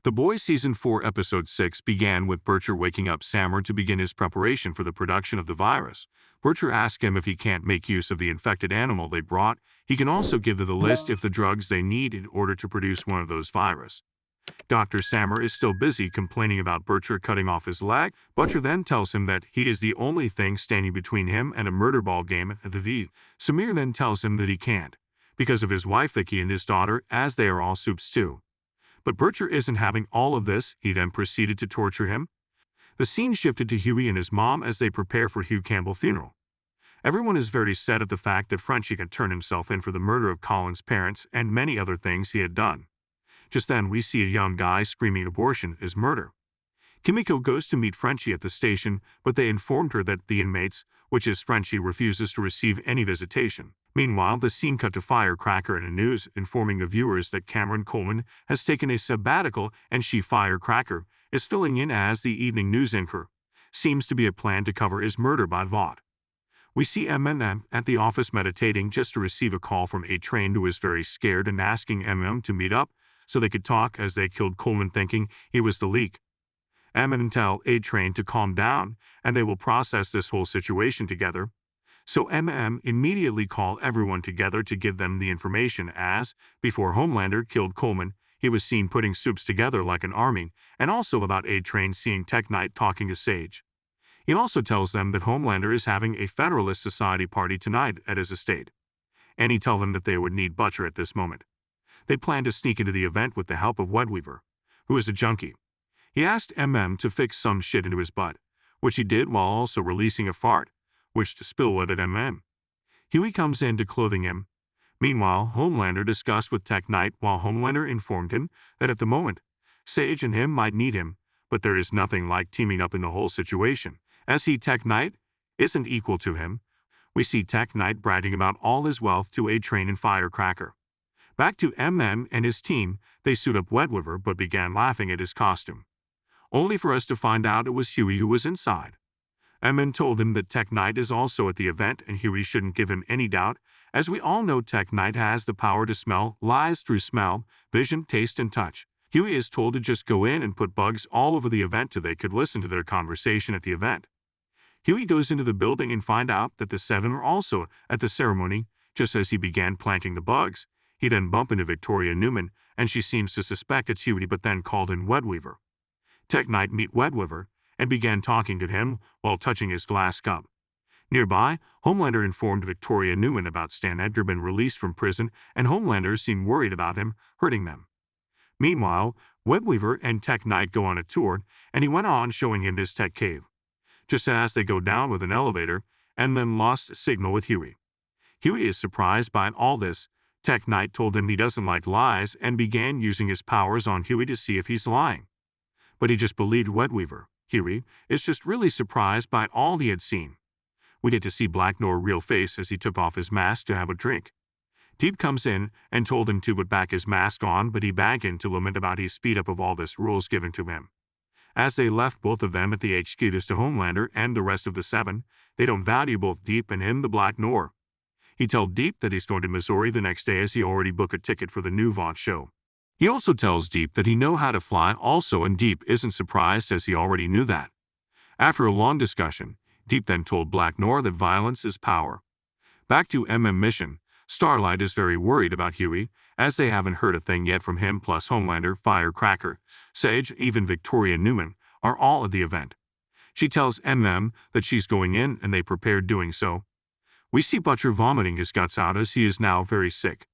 The Boys Season 4 Episode 6 began with Butcher waking up Sammer to begin his preparation for the production of the virus. Butcher asks him if he can't make use of the infected animal they brought. He can also give them the list of the drugs they need in order to produce one of those viruses. Dr. Sammer is still busy complaining about Butcher cutting off his leg. Butcher then tells him that he is the only thing standing between him and a murder ball game at the V. Samir then tells him that he can't, because of his wife Vicky and his daughter, as they are all soups too. But Butcher isn't having all of this. He then proceeded to torture him. The scene shifted to Huey and his mom as they prepare for Hugh Campbell's funeral. Everyone is very sad at the fact that Frenchie had turned himself in for the murder of Colin's parents and many other things he had done. Just then we see a young guy screaming abortion is murder. Kimiko goes to meet Frenchie at the station, but they informed her that the inmates, which is Frenchie, refuses to receive any visitation. Meanwhile, the scene cut to Firecracker in the news, informing the viewers that Cameron Coleman has taken a sabbatical and she, Firecracker, is filling in as the evening news anchor. Seems to be a plan to cover his murder by Vought. We see MM at the office meditating just to receive a call from A Train, who is very scared and asking MM to meet up so they could talk, as they killed Coleman thinking he was the leak. MM tell A Train to calm down and they will process this whole situation together. So MM immediately call everyone together to give them the information, as, before Homelander killed Coleman, he was seen putting soups together like an army, and also about A Train seeing Tech Knight talking to Sage. He also tells them that Homelander is having a Federalist Society party tonight at his estate, and he tells them that they would need Butcher at this moment. They plan to sneak into the event with the help of Webweaver, who is a junkie. He asked MM to fix some shit into his butt, which he did while also releasing a fart, which to spill it at MM. Huey comes in to clothing him. Meanwhile, Homelander discussed with Tech Knight, while Homelander informed him that at the moment, Sage and him might need him, but there is nothing like teaming up in the whole situation, as he, Tech Knight, isn't equal to him. We see Tech Knight bragging about all his wealth to A Train and Firecracker. Back to MM and his team, they suit up Webweaver but began laughing at his costume, only for us to find out it was Huey who was inside. MM told him that Tech Knight is also at the event and Huey shouldn't give him any doubt, as we all know Tech Knight has the power to smell lies through smell, vision, taste, and touch. Huey is told to just go in and put bugs all over the event so they could listen to their conversation at the event. Huey goes into the building and find out that the seven are also at the ceremony. Just as he began planting the bugs, he then bumped into Victoria Neuman, and she seems to suspect it's Huey but then called in Webweaver. Tech Knight meet Webweaver and began talking to him while touching his glass cup. Nearby, Homelander informed Victoria Neuman about Stan Edgar being released from prison, and Homelander seemed worried about him hurting them. Meanwhile, Webweaver and Tech Knight go on a tour, and he went on showing him his tech cave. Just as they go down with an elevator, and then lost signal with Huey. Huey is surprised by all this. Tech Knight told him he doesn't like lies and began using his powers on Huey to see if he's lying. But he just believed Webweaver. Huey is just really surprised by all he had seen. We get to see Black Noir's real face as he took off his mask to have a drink. Deep comes in and told him to put back his mask on, but he back in to lament about his speed up of all this rules given to him. As they left both of them at the HQ to Homelander and the rest of the seven, they don't value both Deep and him, the Black Noir. He tells Deep that he's going to Missouri the next day as he already booked a ticket for the new Vought show. He also tells Deep that he know how to fly also, and Deep isn't surprised as he already knew that. After a long discussion, Deep then told Black Noir that violence is power. Back to MM mission, Starlight is very worried about Huey, as they haven't heard a thing yet from him, plus Homelander, Firecracker, Sage, even Victoria Neuman are all at the event. She tells MM that she's going in and they prepared doing so. We see Butcher vomiting his guts out as he is now very sick.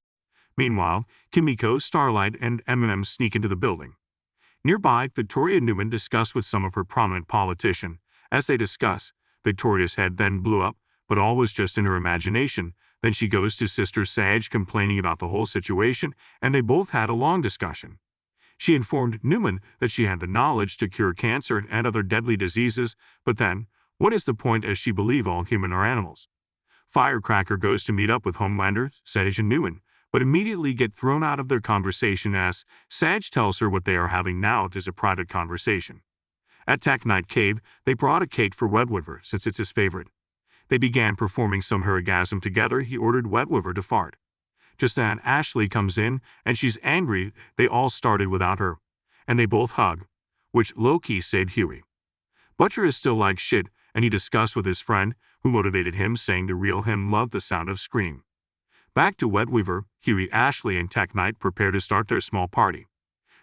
Meanwhile, Kimiko, Starlight, and MM sneak into the building. Nearby, Victoria Neuman discussed with some of her prominent politicians. As they discuss, Victoria's head then blew up, but all was just in her imagination. Then she goes to Sister Sage complaining about the whole situation, and they both had a long discussion. She informed Neuman that she had the knowledge to cure cancer and other deadly diseases, but then, what is the point as she believe all human are animals? Firecracker goes to meet up with Homelander, Sage, and Neuman, but immediately get thrown out of their conversation as Sage tells her what they are having now is a private conversation. At Tech Knight Cave, they brought a cake for Webweaver since it's his favorite. They began performing some orgasm together. He ordered Webweaver to fart. Just then, Ashley comes in, and she's angry they all started without her. and they both hug, which low-key saved Huey. Butcher is still like shit, and he discussed with his friend, who motivated him, saying the real him loved the sound of scream. Back to Webweaver, Huey, Ashley, and Tech Knight prepare to start their small party.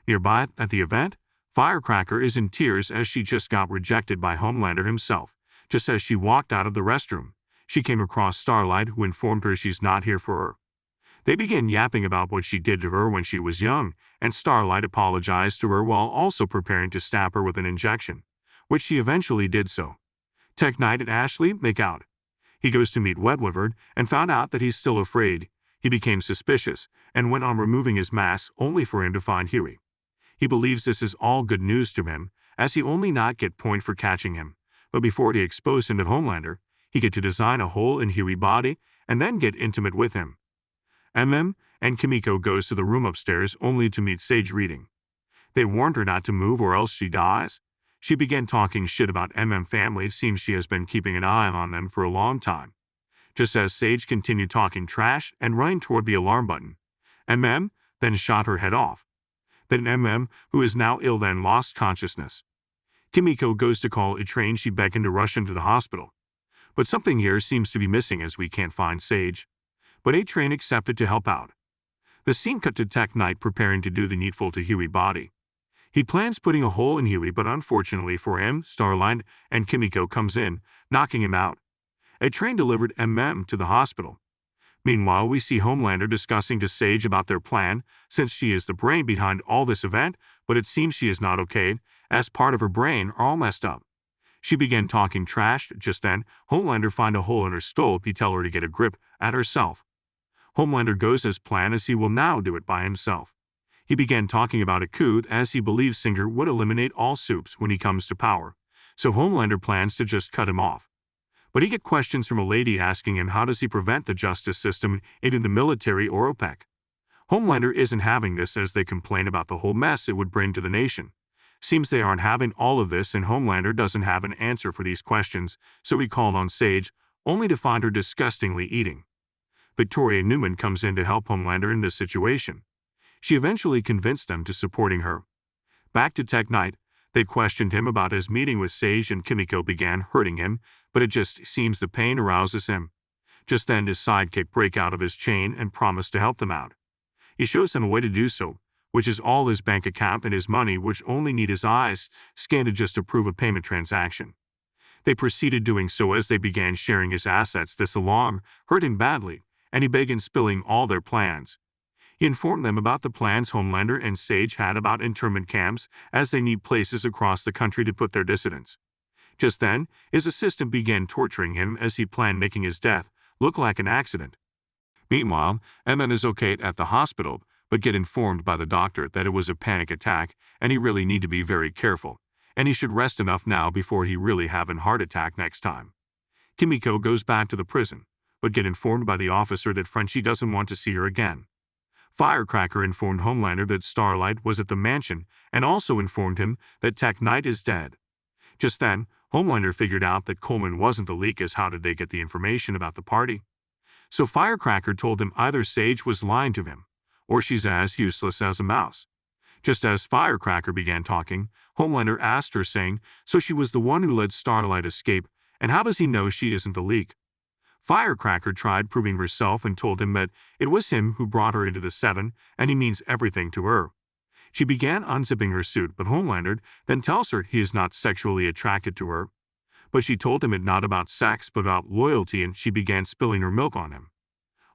Nearby, at the event, Firecracker is in tears as she just got rejected by Homelander himself. Just as she walked out of the restroom, she came across Starlight, who informed her she's not here for her. They began yapping about what she did to her when she was young, and Starlight apologized to her while also preparing to stab her with an injection, which she eventually did so. Tech Knight and Ashley make out. He goes to meet Webweaver and found out that he's still afraid. He became suspicious and went on removing his mask only for him to find Huey. He believes this is all good news to him, as he only not get point for catching him, but before he exposed him to Homelander, he get to design a hole in Huey's body and then get intimate with him. MM and Kimiko goes to the room upstairs only to meet Sage reading. They warned her not to move or else she dies. She began talking shit about family. It seems she has been keeping an eye on them for a long time. Just as Sage continued talking trash and running toward the alarm button, then shot her head off. Then who is now ill, then lost consciousness. Kimiko goes to call a train. She beckoned to rush into the hospital. But something here seems to be missing as we can't find Sage. But a train accepted to help out. The scene cut to Tech Knight preparing to do the needful to Huey's body. He plans putting a hole in Huey, but unfortunately for him, Starlight and Kimiko comes in, knocking him out. A train delivered to the hospital. Meanwhile, we see Homelander discussing to Sage about their plan, since she is the brain behind all this event, but it seems she is not okay, as part of her brain are all messed up. She began talking trash. Just then, Homelander find a hole in her skull. He tell her to get a grip at herself. Homelander goes as planned, as he will now do it by himself. He began talking about a coup, as he believes Singer would eliminate all soups when he comes to power, so Homelander plans to just cut him off. But he get questions from a lady asking him how does he prevent the justice system in the military or OPEC. Homelander isn't having this, as they complain about the whole mess it would bring to the nation. Seems they aren't having all of this, and Homelander doesn't have an answer for these questions, so he called on Sage, only to find her disgustingly eating. Victoria Neuman comes in to help Homelander in this situation. She eventually convinced them to supporting her. Back to Tech Knight, they questioned him about his meeting with Sage, and Kimiko began hurting him, but it just seems the pain arouses him. Just then his sidekick break out of his chain and promise to help them out. He shows them a way to do so, which is all his bank account and his money, which only need his eyes scanned to just approve a payment transaction. They proceeded doing so as they began sharing his assets. This alarm hurt him badly, and he began spilling all their plans. He informed them about the plans Homelander and Sage had about internment camps, as they need places across the country to put their dissidents. Just then, his assistant began torturing him as he planned making his death look like an accident. Meanwhile, Emma is okay at the hospital, but get informed by the doctor that it was a panic attack and he really need to be very careful, and he should rest enough now before he really have a heart attack next time. Kimiko goes back to the prison, but get informed by the officer that Frenchie doesn't want to see her again. Firecracker informed Homelander that Starlight was at the mansion and also informed him that Tech Knight is dead. Just then, Homelander figured out that Coleman wasn't the leak, as how did they get the information about the party? So Firecracker told him either Sage was lying to him, or she's as useless as a mouse. Just as Firecracker began talking, Homelander asked her, saying, so she was the one who let Starlight escape, and how does he know she isn't the leak? Firecracker tried proving herself and told him that it was him who brought her into the Seven, and he means everything to her. She began unzipping her suit, but Homelander then tells her he is not sexually attracted to her. But she told him it not about sex but about loyalty, and she began spilling her milk on him.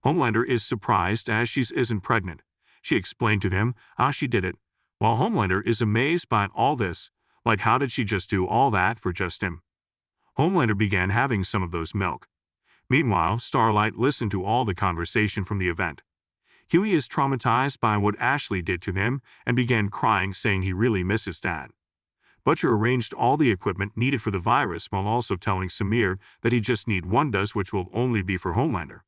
Homelander is surprised as she isn't pregnant. She explained to him how she did it, while Homelander is amazed by all this, like how did she just do all that for just him? Homelander began having some of those milk. Meanwhile, Starlight listened to all the conversation from the event. Huey is traumatized by what Ashley did to him and began crying, saying he really misses Dad. Butcher arranged all the equipment needed for the virus while also telling Samir that he just need one dose, which will only be for Homelander.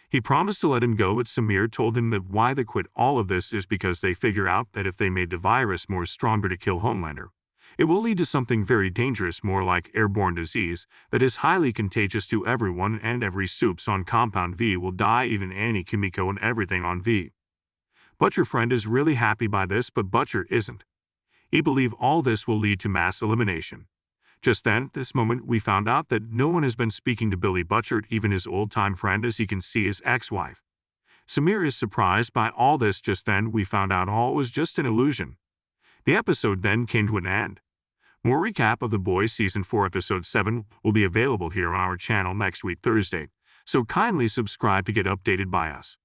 He promised to let him go, but Samir told him that why they quit all of this is because they figure out that if they made the virus more stronger to kill Homelander, it will lead to something very dangerous, more like airborne disease that is highly contagious to everyone, and every soups on Compound V will die, even Annie, Kimiko, and everything on V. Butcher friend is really happy by this, but Butcher isn't. He believed all this will lead to mass elimination. Just then, this moment, we found out that no one has been speaking to Billy Butchert, even his old-time friend, as he can see his ex-wife. Samir is surprised by all this. Just then, we found out all was just an illusion. The episode then came to an end. More recap of The Boys Season 4 Episode 7 will be available here on our channel next week Thursday, so kindly subscribe to get updated by us.